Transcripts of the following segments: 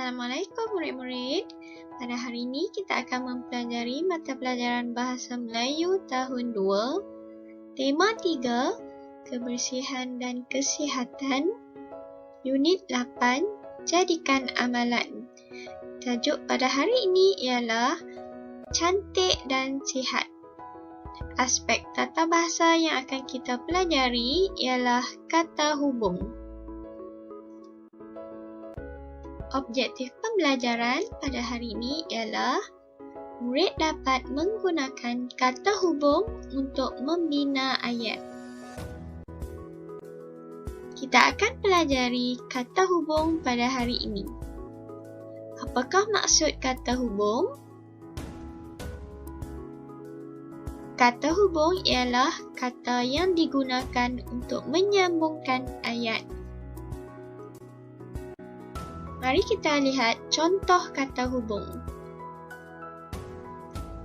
Assalamualaikum murid-murid. Pada hari ini kita akan mempelajari mata pelajaran Bahasa Melayu tahun 2, tema 3, Kebersihan dan Kesihatan, unit 8, Jadikan Amalan. Tajuk pada hari ini ialah Cantik dan Sihat. Aspek tata bahasa yang akan kita pelajari ialah kata hubung. Objektif pembelajaran pada hari ini ialah murid dapat menggunakan kata hubung untuk membina ayat. Kita akan pelajari kata hubung pada hari ini. Apakah maksud kata hubung? Kata hubung ialah kata yang digunakan untuk menyambungkan ayat. Mari kita lihat contoh kata hubung.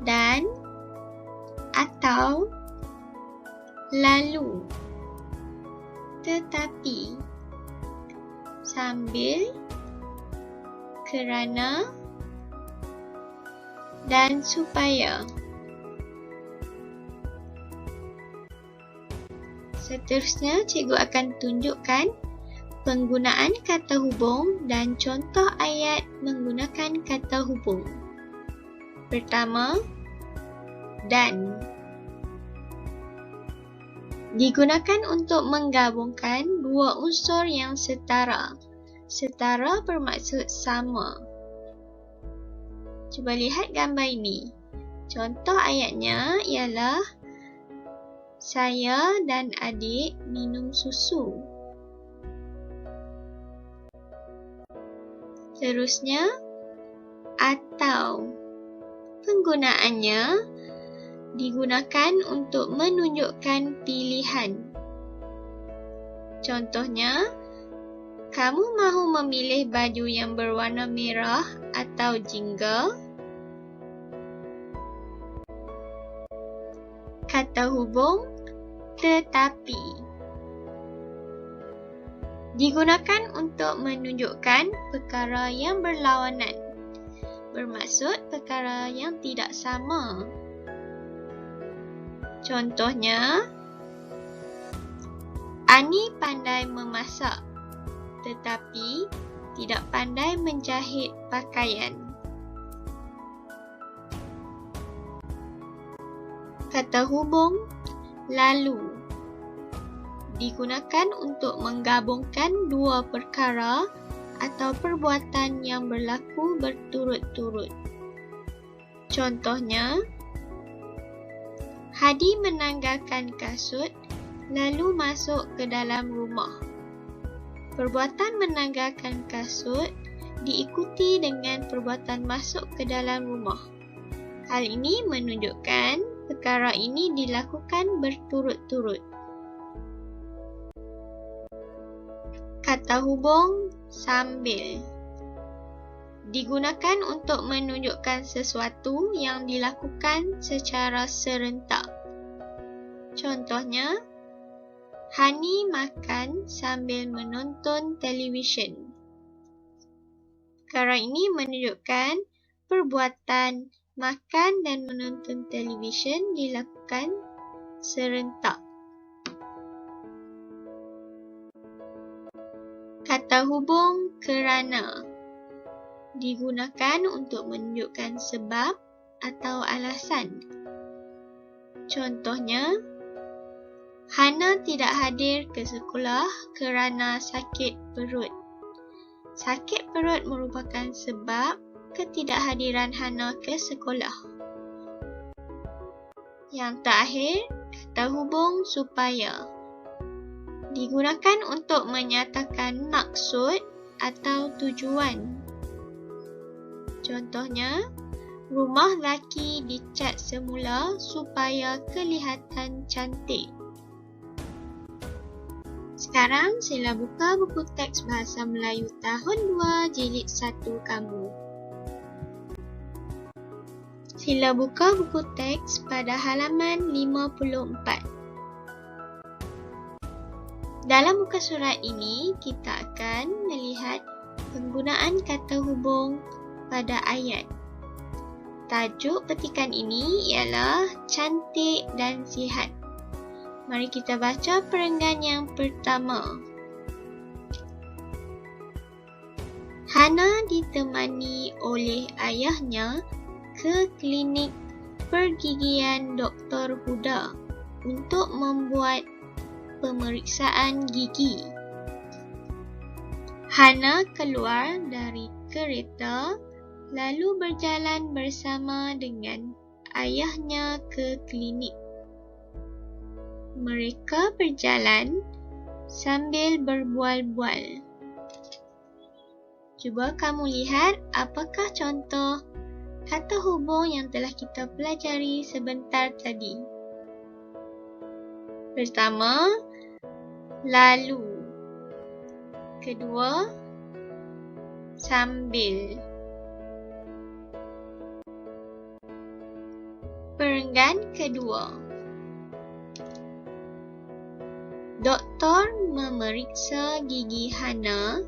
Dan, atau, lalu, tetapi, sambil, kerana, dan supaya. Seterusnya, cikgu akan tunjukkan penggunaan kata hubung dan contoh ayat menggunakan kata hubung. Pertama, dan. Digunakan untuk menggabungkan dua unsur yang setara. Setara bermaksud sama. Cuba lihat gambar ini. Contoh ayatnya ialah saya dan adik minum susu. Seterusnya, atau. Penggunaannya digunakan untuk menunjukkan pilihan. Contohnya, kamu mahu memilih baju yang berwarna merah atau jingga? Kata hubung, tetapi. Digunakan untuk menunjukkan perkara yang berlawanan. Bermaksud perkara yang tidak sama. Contohnya, Ani pandai memasak, tetapi tidak pandai menjahit pakaian. Kata hubung, lalu. Digunakan untuk menggabungkan dua perkara atau perbuatan yang berlaku berturut-turut. Contohnya, Hadi menanggalkan kasut lalu masuk ke dalam rumah. Perbuatan menanggalkan kasut diikuti dengan perbuatan masuk ke dalam rumah. Hal ini menunjukkan perkara ini dilakukan berturut-turut. Kata hubung, sambil. Digunakan untuk menunjukkan sesuatu yang dilakukan secara serentak. Contohnya, Hani makan sambil menonton televisyen. Perkara ini menunjukkan perbuatan makan dan menonton televisyen dilakukan serentak. Kata hubung, kerana. Digunakan untuk menunjukkan sebab atau alasan. Contohnya, Hana tidak hadir ke sekolah kerana sakit perut. Sakit perut merupakan sebab ketidakhadiran Hana ke sekolah. Yang terakhir, kata hubung, supaya. Digunakan untuk menyatakan maksud atau tujuan. Contohnya, rumah laki dicat semula supaya kelihatan cantik. Sekarang sila buka buku teks Bahasa Melayu tahun 2 jilid 1 kamu. Sila buka buku teks pada halaman 54. Dalam muka surat ini, kita akan melihat penggunaan kata hubung pada ayat. Tajuk petikan ini ialah cantik dan sihat. Mari kita baca perenggan yang pertama. Hana ditemani oleh ayahnya ke klinik pergigian Dr. Huda untuk membuat pemeriksaan gigi. Hana keluar dari kereta lalu berjalan bersama dengan ayahnya ke klinik. Mereka berjalan sambil berbual-bual. Cuba kamu lihat apakah contoh kata hubung yang telah kita pelajari sebentar tadi. Pertama, lalu. Kedua, sambil. Perenggan kedua. Doktor memeriksa gigi Hana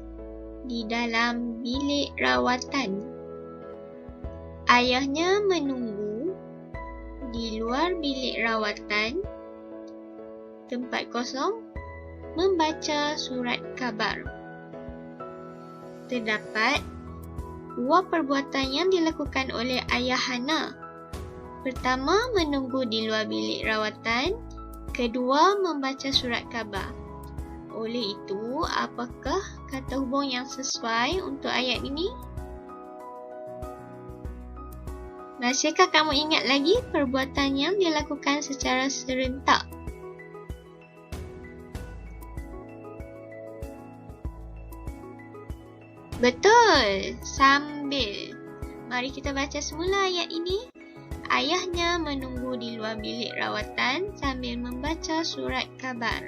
di dalam bilik rawatan. Ayahnya menunggu di luar bilik rawatan, tempat kosong, membaca surat khabar. Terdapat dua perbuatan yang dilakukan oleh ayah Hana. Pertama, menunggu di luar bilik rawatan. Kedua, membaca surat khabar. Oleh itu, apakah kata hubung yang sesuai untuk ayat ini? Masihkah kamu ingat lagi perbuatan yang dilakukan secara serentak? Betul, sambil. Mari kita baca semula ayat ini. Ayahnya menunggu di luar bilik rawatan sambil membaca surat khabar.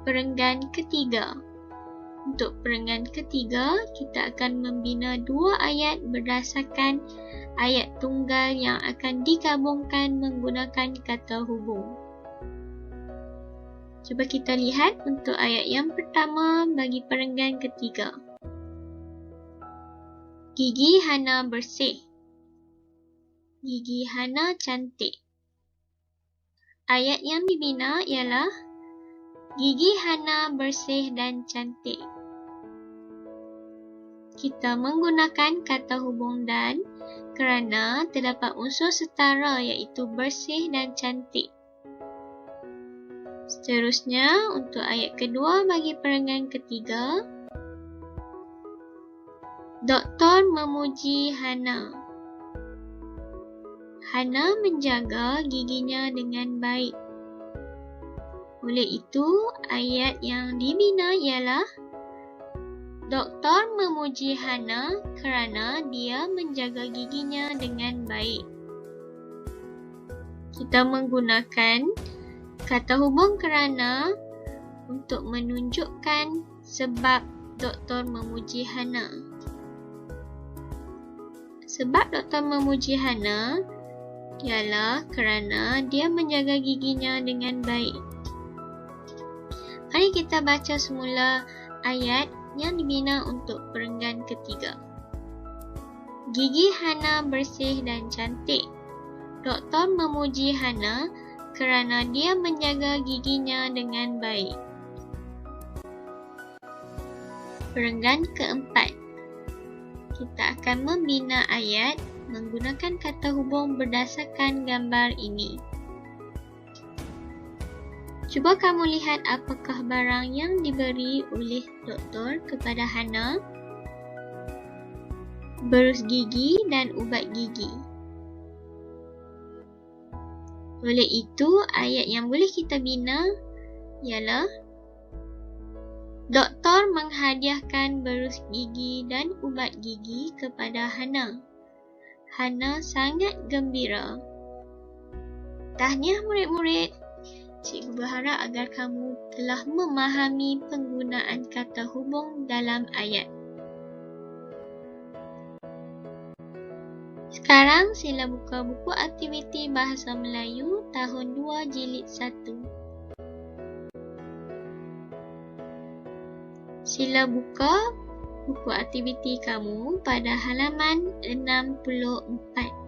Perenggan ketiga. Untuk perenggan ketiga, kita akan membina dua ayat berdasarkan ayat tunggal yang akan digabungkan menggunakan kata hubung. Cuba kita lihat untuk ayat yang pertama bagi perenggan ketiga. Gigi Hana bersih. Gigi Hana cantik. Ayat yang dibina ialah gigi Hana bersih dan cantik. Kita menggunakan kata hubung dan kerana terdapat unsur setara iaitu bersih dan cantik. Seterusnya, untuk ayat kedua bagi perenggan ketiga, Doktor memuji Hana. Hana menjaga giginya dengan baik. Oleh itu, ayat yang dibina ialah Doktor memuji Hana kerana dia menjaga giginya dengan baik. Kita menggunakan kata hubung kerana untuk menunjukkan sebab doktor memuji Hana. Sebab doktor memuji Hana ialah kerana dia menjaga giginya dengan baik. Mari kita baca semula ayat yang dibina untuk perenggan ketiga. Gigi Hana bersih dan cantik. Doktor memuji Hana kerana dia menjaga giginya dengan baik. Perenggan keempat. Kita akan membina ayat menggunakan kata hubung berdasarkan gambar ini. Cuba kamu lihat apakah barang yang diberi oleh doktor kepada Hana. Berus gigi dan ubat gigi. Oleh itu, ayat yang boleh kita bina ialah Doktor menghadiahkan berus gigi dan ubat gigi kepada Hana. Hana sangat gembira. Tahniah murid-murid. Cikgu berharap agar kamu telah memahami penggunaan kata hubung dalam ayat. Sekarang sila buka buku aktiviti Bahasa Melayu tahun 2 jilid 1. Sila buka buku aktiviti kamu pada halaman 64.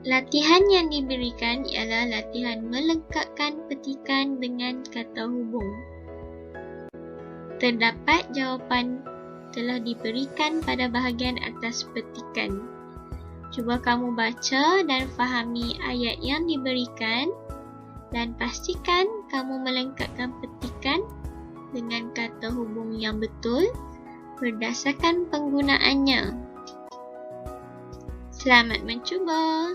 Latihan yang diberikan ialah latihan melengkapkan petikan dengan kata hubung. Terdapat jawapan telah diberikan pada bahagian atas petikan. Cuba kamu baca dan fahami ayat yang diberikan dan pastikan kamu melengkapkan petikan dengan kata hubung yang betul berdasarkan penggunaannya. Selamat mencuba!